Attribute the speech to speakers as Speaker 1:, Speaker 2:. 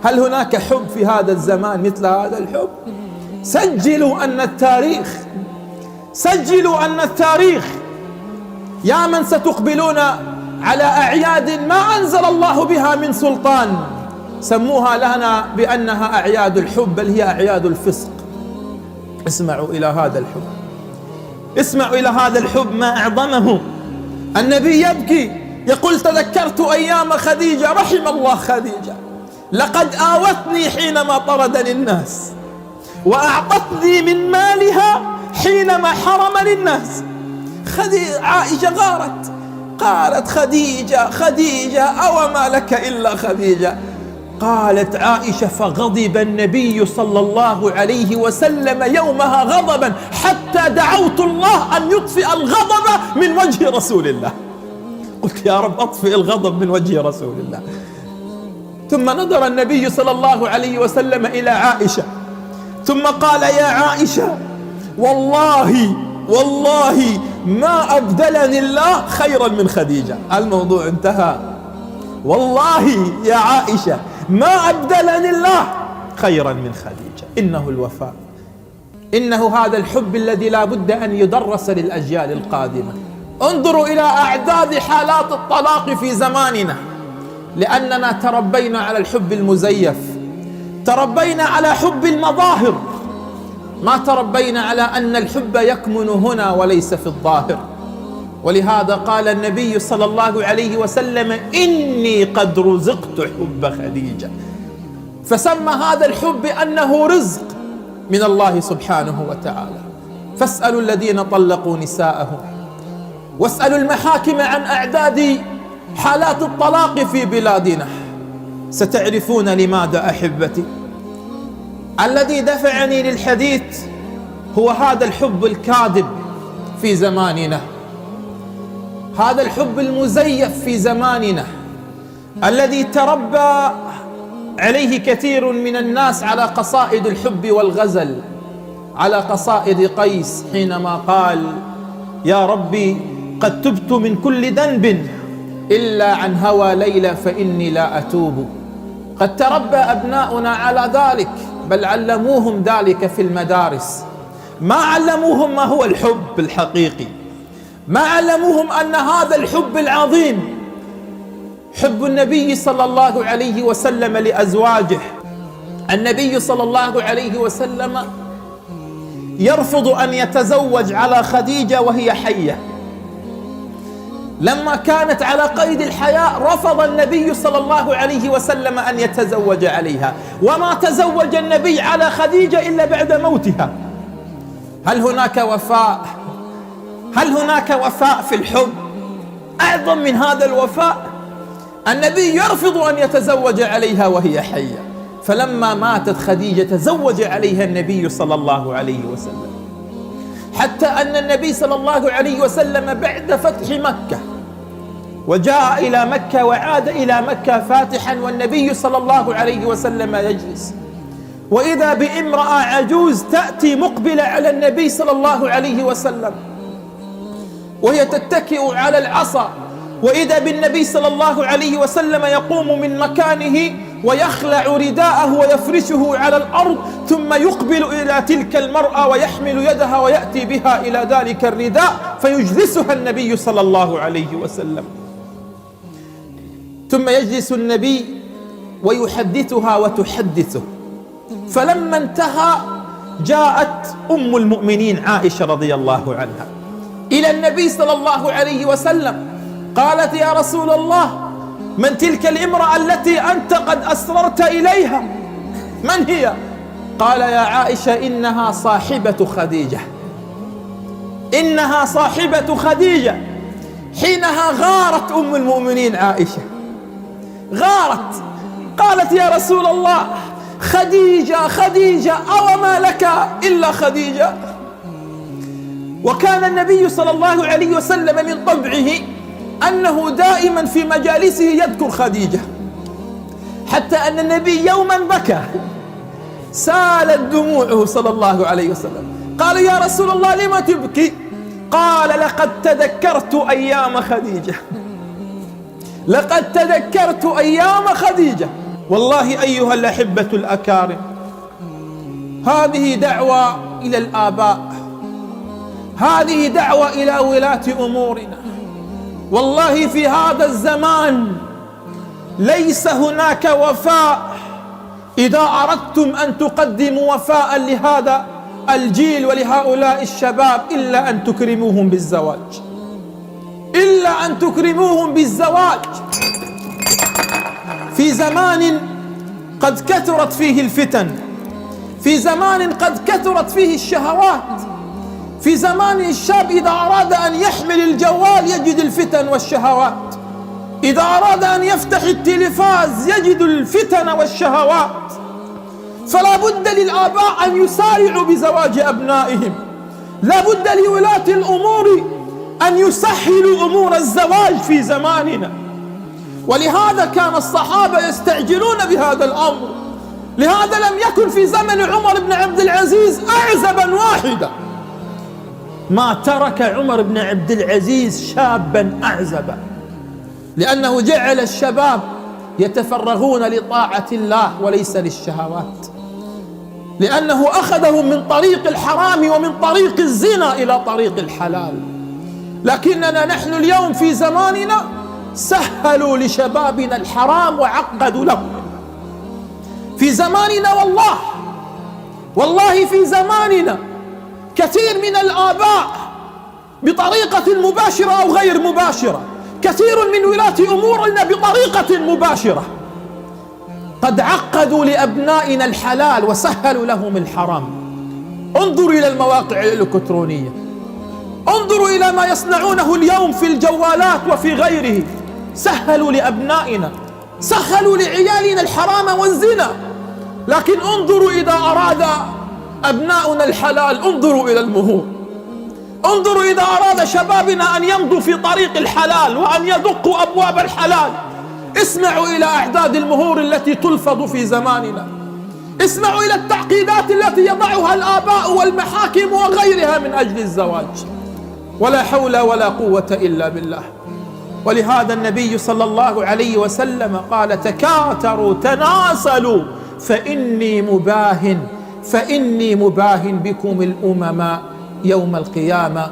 Speaker 1: هل هناك حب في هذا الزمان مثل هذا الحب؟ سجلوا أن التاريخ يا من ستقبلون على أعياد ما أنزل الله بها من سلطان، سموها لنا بأنها أعياد الحب، بل هي أعياد الفسق. اسمعوا إلى هذا الحب ما أعظمه. النبي يبكي يقول: تذكرت أيام خديجة، رحم الله خديجة، لقد آوتني حينما طردني الناس، وأعطتني من مالها حينما حرمني الناس. عائشة غارت، قالت: خديجة أو ما لك إلا خديجة. قالت عائشة: فغضب النبي صلى الله عليه وسلم يومها غضبا حتى دعوت الله أن يطفئ الغضب من وجه رسول الله. قلت: يا رب أطفئ الغضب من وجه رسول الله. ثم نظر النبي صلى الله عليه وسلم إلى عائشة ثم قال: يا عائشة، والله ما أبدلني الله خيرا من خديجة. الموضوع انتهى. والله يا عائشة ما أبدلني الله خيرا من خديجة. إنه الوفاء، إنه هذا الحب الذي لا بد أن يدرس للأجيال القادمة. انظروا إلى أعداد حالات الطلاق في زماننا، لأننا تربينا على الحب المزيف، تربينا على حب المظاهر، ما تربينا على أن الحب يكمن هنا وليس في الظاهر. ولهذا قال النبي صلى الله عليه وسلم: إني قد رزقت حب خديجة، فسمى هذا الحب أنه رزق من الله سبحانه وتعالى. فاسألوا الذين طلقوا نساءهم، واسألوا المحاكم عن أعداد حالات الطلاق في بلادنا، ستعرفون لماذا. أحبتي، الذي دفعني للحديث هو هذا الحب الكاذب في زماننا، هذا الحب المزيف في زماننا، الذي تربى عليه كثير من الناس على قصائد الحب والغزل، على قصائد قيس حينما قال: يا ربي قد تبت من كل ذنب إلا عن هوى ليلى فإني لا أتوب. قد تربى أبناؤنا على ذلك، بل علموهم ذلك في المدارس، ما علموهم ما هو الحب الحقيقي، ما علموهم أن هذا الحب العظيم حب النبي صلى الله عليه وسلم لأزواجه. النبي صلى الله عليه وسلم يرفض أن يتزوج على خديجة وهي حية. لما كانت على قيد الحياة رفض النبي صلى الله عليه وسلم أن يتزوج عليها، وما تزوج النبي على خديجة إلا بعد موتها. هل هناك وفاء؟ هل هناك وفاء في الحب أعظم من هذا الوفاء؟ النبي يرفض أن يتزوج عليها وهي حية، فلما ماتت خديجة تزوج عليها النبي صلى الله عليه وسلم، حتى أن النبي صلى الله عليه وسلم بعد فتح مكة وجاء إلى مكة وعاد إلى مكة فاتحا، والنبي صلى الله عليه وسلم يجلس، وإذا بامرأة عجوز تأتي مقبلة على النبي صلى الله عليه وسلم وهي تتكئ على العصا، وإذا بالنبي صلى الله عليه وسلم يقوم من مكانه ويخلع رداءه ويفرشه على الأرض، ثم يقبل إلى تلك المرأة ويحمل يدها ويأتي بها إلى ذلك الرداء فيجلسها النبي صلى الله عليه وسلم. ثم يجلس النبي ويحدثها وتحدثه. فلما انتهى جاءت أم المؤمنين عائشة رضي الله عنها إلى النبي صلى الله عليه وسلم، قالت: يا رسول الله، من تلك الامرأة التي أنت قد أسررت إليها؟ من هي؟ قال: يا عائشة، إنها صاحبة خديجة، إنها صاحبة خديجة. حينها غارت أم المؤمنين عائشة، غارت، قالت: يا رسول الله، خديجة أو ما لك إلا خديجة. وكان النبي صلى الله عليه وسلم من طبعه أنه دائما في مجالسه يذكر خديجة، حتى أن النبي يوما بكى سالت دموعه صلى الله عليه وسلم. قال: يا رسول الله، لما تبكي؟ قال: لقد تذكرت أيام خديجة، لقد تذكرت أيام خديجة. والله أيها الأحبة الأكارم، هذه دعوة إلى الآباء، هذه دعوة إلى ولاة أمورنا. والله في هذا الزمان ليس هناك وفاء إذا أردتم أن تقدموا وفاء لهذا الجيل ولهؤلاء الشباب إلا أن تكرموهم بالزواج، إلا أن تكرموهم بالزواج. في زمان قد كثرت فيه الفتن، في زمان قد كثرت فيه الشهوات، في زمان الشاب إذا أراد أن يحمل الجوال يجد الفتن والشهوات، إذا أراد أن يفتح التلفاز يجد الفتن والشهوات. فلا بد للآباء أن يسارعوا بزواج أبنائهم، لا بد لولاة الأمور أن يسهلوا أمور الزواج في زماننا. ولهذا كان الصحابة يستعجلون بهذا الأمر، لهذا لم يكن في زمن عمر بن عبد العزيز أعزبا واحدا، ما ترك عمر بن عبد العزيز شابا أعزبا، لأنه جعل الشباب يتفرغون لطاعة الله وليس للشهوات، لأنه أخذهم من طريق الحرام ومن طريق الزنا إلى طريق الحلال. لكننا نحن اليوم في زماننا سهلوا لشبابنا الحرام وعقدوا لهم. في زماننا والله في زماننا كثير من الآباء بطريقة مباشرة أو غير مباشرة، كثير من ولاة أمورنا بطريقة مباشرة قد عقدوا لأبنائنا الحلال وسهلوا لهم الحرام. انظروا إلى المواقع الإلكترونية، انظروا إلى ما يصنعونه اليوم في الجوالات وفي غيره، سهلوا لأبنائنا، سهلوا لعيالنا الحرام والزنا. لكن انظروا إذا أراد أبناؤنا الحلال، انظروا إلى المهور، انظروا إذا أراد شبابنا أن يمضوا في طريق الحلال وأن يدقوا أبواب الحلال، اسمعوا إلى أعداد المهور التي تلفظ في زماننا، اسمعوا إلى التعقيدات التي يضعها الآباء والمحاكم وغيرها من أجل الزواج. ولا حول ولا قوة إلا بالله. ولهذا النبي صلى الله عليه وسلم قال: تكاثروا تناسلوا فإني مباهن بكم الأمم يوم القيامة.